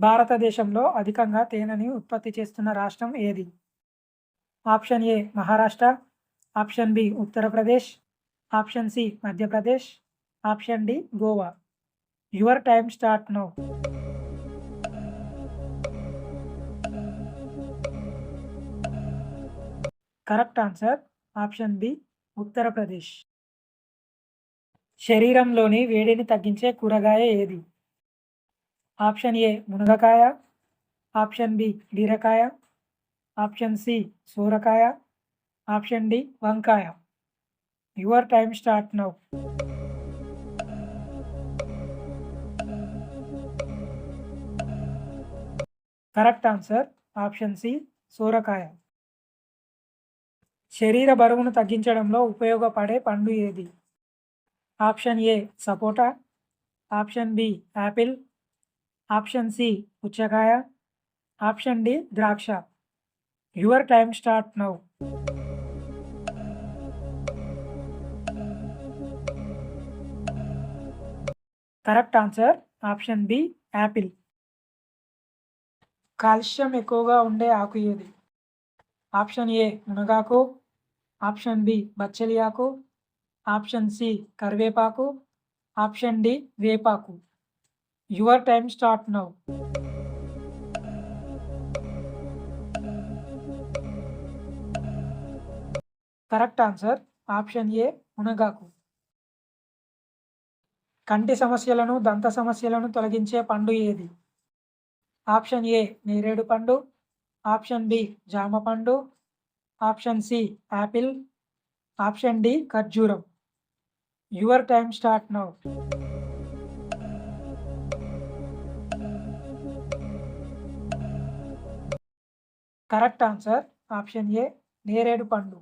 భారతదేశంలో అధికంగా తేనెని ఉత్పత్తి చేస్తున్న రాష్ట్రం ఏది? Option A Maharashtra, option B Uttar Pradesh, option C Madhya Pradesh, option D Goa. Your time start now. Correct answer option B Uttar Pradesh. శరీరంలోని వేడిని తగ్గించే కూరగాయ ఏది? ఆప్షన్ ఏ మునగకాయ, ఆప్షన్ బి బీరకాయ, ఆప్షన్ సి సోరకాయ, ఆప్షన్ డి వంకాయ. Your time start now. Correct answer option C సోరకాయ. శరీర బరువును తగ్గించడంలో ఉపయోగపడే పండు ఏది? Option A sapota, option B apple, option C పుచ్చకాయ, ఆప్షన్ డి ద్రాక్ష. Your time start now. Correct answer option B apple. Calcium ఎక్కువగా ఉండే ఆకు ఏది? ఆప్షన్ ఏ మునగాకు, ఆప్షన్ బి బచ్చలి ఆకు, ఆప్షన్ సి కరివేపాకు, ఆప్షన్ డి వేపాకు. Your time start now. Correct answer option ఏ మునగాకు. కంటి సమస్యలను దంత సమస్యలను తొలగించే పండు ఏది? ఆప్షన్ ఏ నేరేడు పండు, ఆప్షన్ బి జామ పండు, option C apple, option D ఖర్జూరం. Your time start now. Correct answer option A నేరేడు పండు.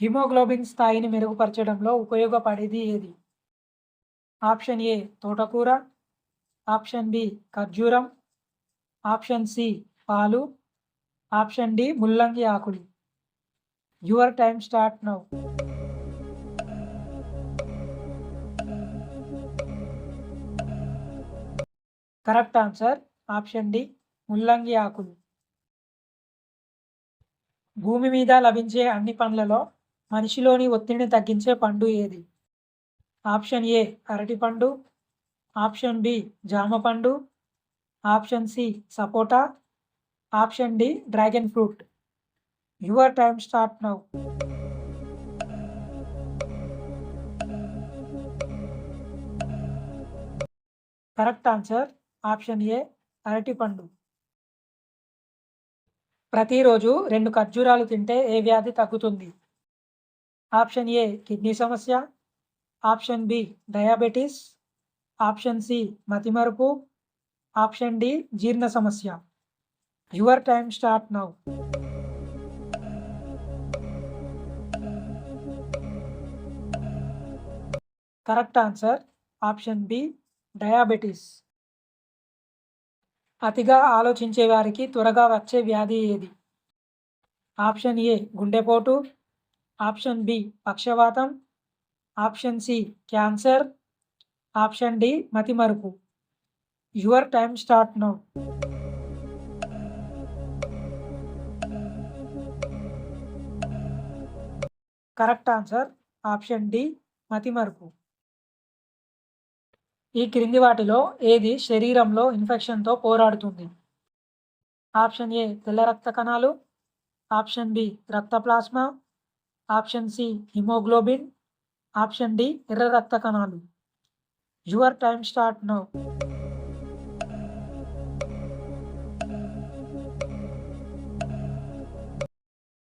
హిమోగ్లోబిన్ స్థాయిని మెరుగుపరచడంలో ఉపయోగపడేది ఏది? ఆప్షన్ ఏ తోటకూర, ఆప్షన్ బి ఖర్జూరం, ఆప్షన్ సి పాలు, ఆప్షన్ డి ముల్లంగి ఆకులు. Your time start now. Correct answer option D ముల్లంగి ఆకులు. భూమి మీద లభించే అన్ని పండ్లలో మనిషిలోని ఒత్తిడిని తగ్గించే పండు ఏది? ఆప్షన్ ఏ అరటిపండు, ఆప్షన్ బి జామ పండు, option C sapota, option D dragon fruit. Your time start now. Correct answer option A అరటిపండు. ప్రతిరోజు 2 ఖర్జూరాలు తింటే ఏ వ్యాధి తగ్గుతుంది? ఆప్షన్ ఏ కిడ్నీ సమస్య, option B diabetes, option C మతిమరుపు, ఆప్షన్ డి జీర్ణ సమస్య. Your time start now. Correct answer option B diabetes. అతిగా ఆలోచించే వారికి త్వరగా వచ్చే వ్యాధి ఏది? ఆప్షన్ ఏ గుండెపోటు, ఆప్షన్ బి పక్షవాతం, option C cancer, option D మతిమరుపు. Your time start now. Correct answer option D మతిమరుపు. ఈ క్రింది వాటిలో ఏది శరీరంలో ఇన్ఫెక్షన్తో పోరాడుతుంది? ఆప్షన్ ఏ తెల్ల రక్త కణాలు, ఆప్షన్ బి రక్త plasma, option C haemoglobin, option D ఎర్ర రక్త కణాలు. Your time start now.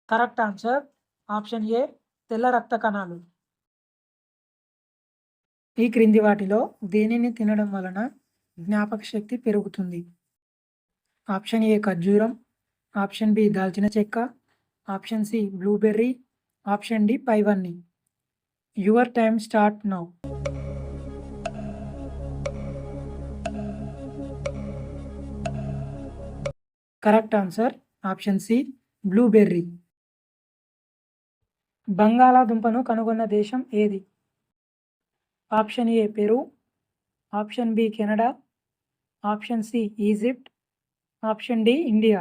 Correct answer option A తెల్ల రక్త కణాలు. ఈ క్రింది వాటిలో దేనిని తినడం వలన జ్ఞాపక శక్తి పెరుగుతుంది? ఆప్షన్ ఏ ఖర్జూరం, ఆప్షన్ బి దాల్చిన చెక్క, option C blueberry, option D పైవన్నీ. Your time start now. Correct answer option C blueberry. బంగాళాదుంపను కనుగొన్న దేశం ఏది? Option A Peru, option B Canada, option C Egypt, option D India.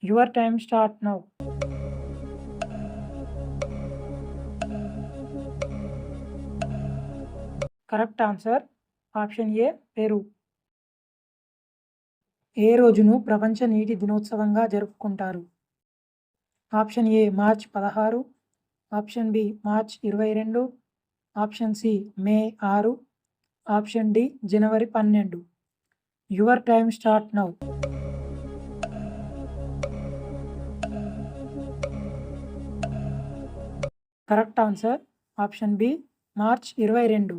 Your time start now. Correct answer option A Peru. ఏ రోజును ప్రపంచ నీటి దినోత్సవంగా జరుపుకుంటారు? Option A March 16, option B March 22, option C May 6, option D జనవరి 12. Your time start now. Correct answer option B March 22.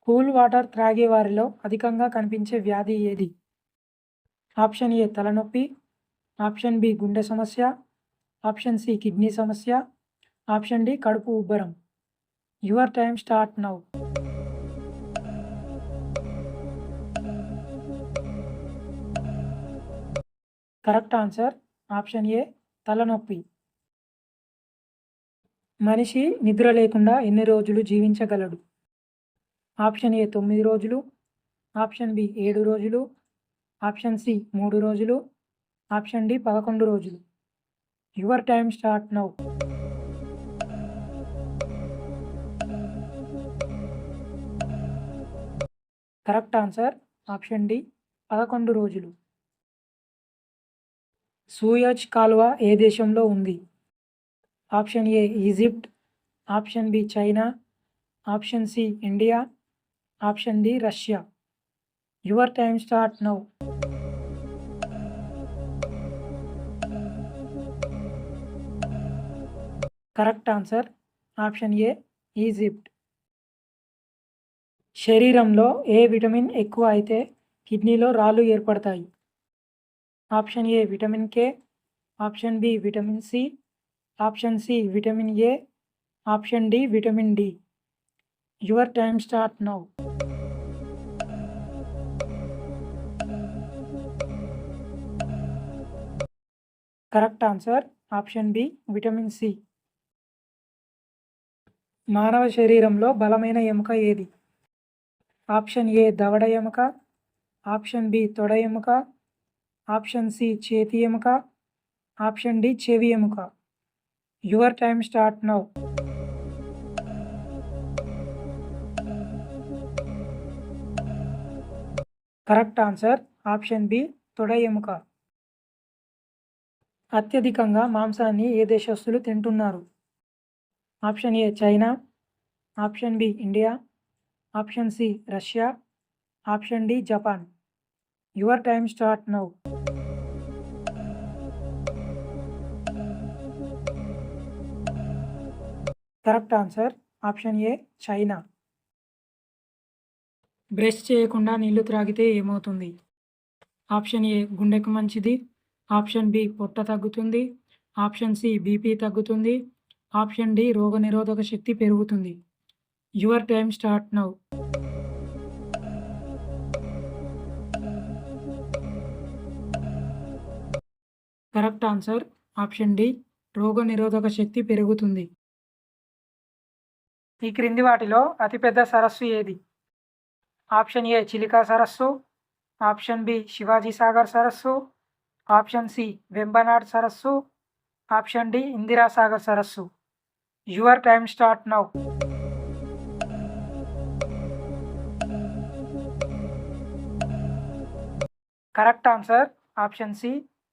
Cool water త్రాగే వారిలో అధికంగా కనిపించే వ్యాధి ఏది? ఆప్షన్ ఏ తలనొప్పి, ఆప్షన్ బి గుండె సమస్య, ఆప్షన్ సి కిడ్నీ సమస్య, ఆప్షన్ డి కడుపు ఉబ్బరం. Your time start now. Correct answer option ఏ తలనొప్పి. మనిషి నిద్ర లేకుండా ఎన్ని రోజులు జీవించగలడు? ఆప్షన్ ఏ 9 రోజులు, ఆప్షన్ బి 7 రోజులు, ఆప్షన్ సి 3 రోజులు, ఆప్షన్ డి 11 రోజులు. Your time start now. Correct answer option D 11 రోజులు. సూయజ్ కాలువ ఏ దేశంలో ఉంది? Option A Egypt, option B China, option C India, option D Russia. Your time start now. Correct answer option A Egypt. శరీరంలో ఏ vitamin ఎక్కువ అయితే కిడ్నీలో రాళ్ళు ఏర్పడతాయి? Option A vitamin K, option B vitamin C, option C vitamin A, option D vitamin D. Your time start now. Correct answer option B vitamin C. మానవ శరీరంలో బలమైన ఎముక ఏది? ఆప్షన్ ఏ దవడ ఎముక, ఆప్షన్ బి తొడ ఎముక, ఆప్షన్ సి చేతి ఎముక, ఆప్షన్ డి చెవి ఎముక. Your time start now. Correct answer option B తొడ ఎముక. అత్యధికంగా మాంసాన్ని ఏ దేశస్తులు తింటున్నారు? Option A China, option B India, option C Russia, option D Japan. Your time start now. Correct answer option A China. Brush చేయకుండా నీళ్లు త్రాగితే ఏమవుతుంది? ఆప్షన్ ఏ గుండెకు మంచిది, ఆప్షన్ బి పొట్ట తగ్గుతుంది, ఆప్షన్ సి బీపీ తగ్గుతుంది, ఆప్షన్ డి రోగనిరోధక శక్తి పెరుగుతుంది. Your time start now. Correct answer option D రోగనిరోధక శక్తి పెరుగుతుంది. ఈ క్రింది వాటిలో అతిపెద్ద సరస్సు ఏది? ఆప్షన్ ఏ చిలికా సరస్సు, ఆప్షన్ బి శివాజీ సాగర్ సరస్సు, ఆప్షన్ సి వెంబనాడ్ సరస్సు, ఆప్షన్ డి ఇందిరా సాగర్ సరస్సు. Your time start now. Correct answer option C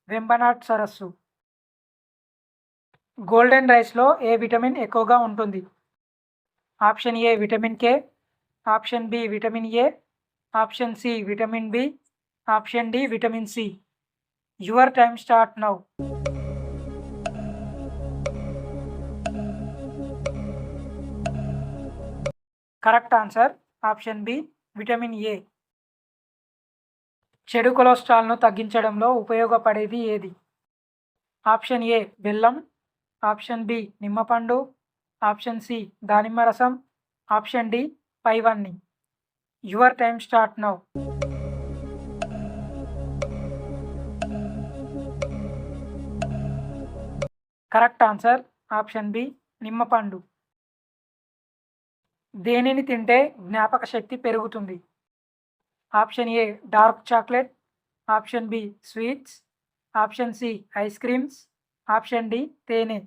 Vembanad సరస్సు. గోల్డెన్ రైస్లో ఏ విటమిన్ ఎక్కువగా ఉంటుంది? Option A vitamin K, option B vitamin A, option C vitamin B, option D vitamin C. Your time start now. Correct answer option B vitamin A. చెడు కొలెస్ట్రాల్ను తగ్గించడంలో ఉపయోగపడేది ఏది? ఆప్షన్ ఏ బెల్లం, ఆప్షన్ బి నిమ్మపండు, option C దానిమ్మ రసం, option D పైవన్నీ. Your time start now. Correct answer option B నిమ్మపండు. దేనిని తింటే జ్ఞాపక శక్తి పెరుగుతుంది? Option A dark chocolate, option B sweets, option C ice creams, option D తేనె.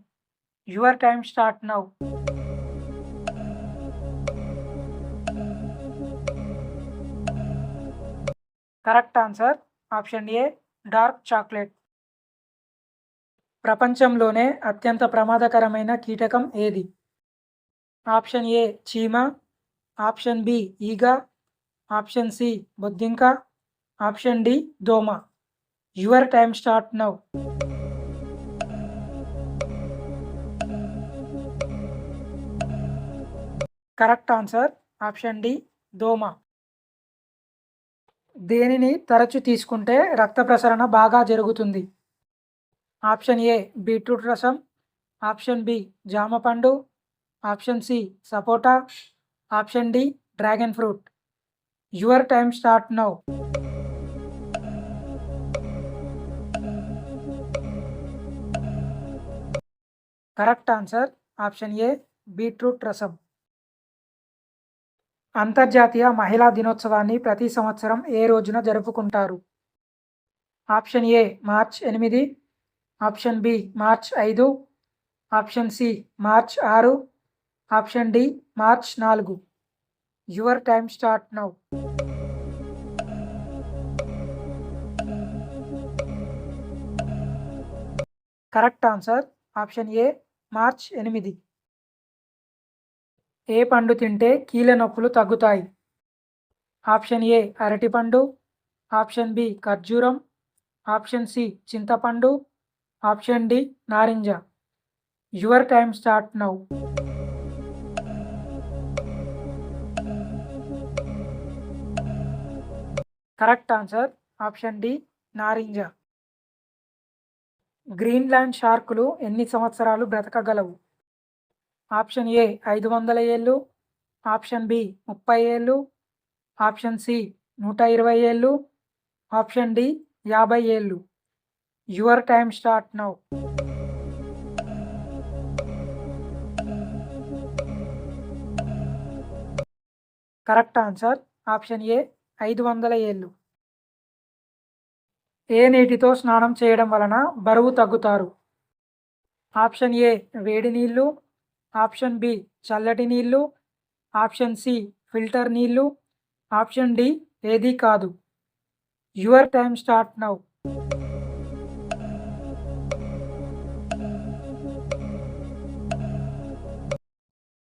Your time start now. Correct answer option A dark chocolate. ప్రపంచంలోనే అత్యంత ప్రమాదకరమైన కీటకం ఏది? ఆప్షన్ ఏ చీమ, ఆప్షన్ బి ఈగ, ఆప్షన్ సి బొద్దింక, ఆప్షన్ డి దోమ. Your time start now. Correct answer option D దోమ. దేనిని తరచు తీసుకుంటే రక్త ప్రసరణ బాగా జరుగుతుంది? ఆప్షన్ ఏ బీట్రూట్ రసం, ఆప్షన్ బి జామ పండు, option C sapota, option D dragon fruit. Your time start now. Correct answer option A beetroot రసం. అంతర్జాతీయ మహిళా దినోత్సవాన్ని ప్రతి సంవత్సరం ఏ రోజున జరుపుకుంటారు? Option A March 8, option B March 5, option C March 6, option D March 4. Your time start now. Correct answer option A March 8. ఏ పండు తింటే కీళ్ళ నొప్పులు తగ్గుతాయి? ఆప్షన్ ఏ అరటిపండు, ఆప్షన్ బి ఖర్జూరం, ఆప్షన్ సి చింతపండు, ఆప్షన్ డి నారింజ. Your time start now. Correct answer option D నారింజ. గ్రీన్లాండ్ షార్కులు ఎన్ని సంవత్సరాలు బ్రతకగలవు? ఆప్షన్ ఏ 500 ఏళ్ళు, ఆప్షన్ బి 30 ఏళ్ళు, ఆప్షన్ సి 120 ఏళ్ళు, ఆప్షన్ డి 50 ఏళ్ళు. Your time start now. Correct answer option ఏ 500 ఏళ్ళు. ఏ నీటితో స్నానం చేయడం వలన బరువు తగ్గుతారు? ఆప్షన్ ఏ వేడి నీళ్ళు, ఆప్షన్ బి చల్లటి నీళ్ళు, ఆప్షన్ సి ఫిల్టర్ నీళ్ళు, ఆప్షన్ డి ఏది కాదు. Your time start now.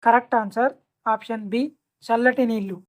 Correct answer option B చల్లటి నీళ్ళు.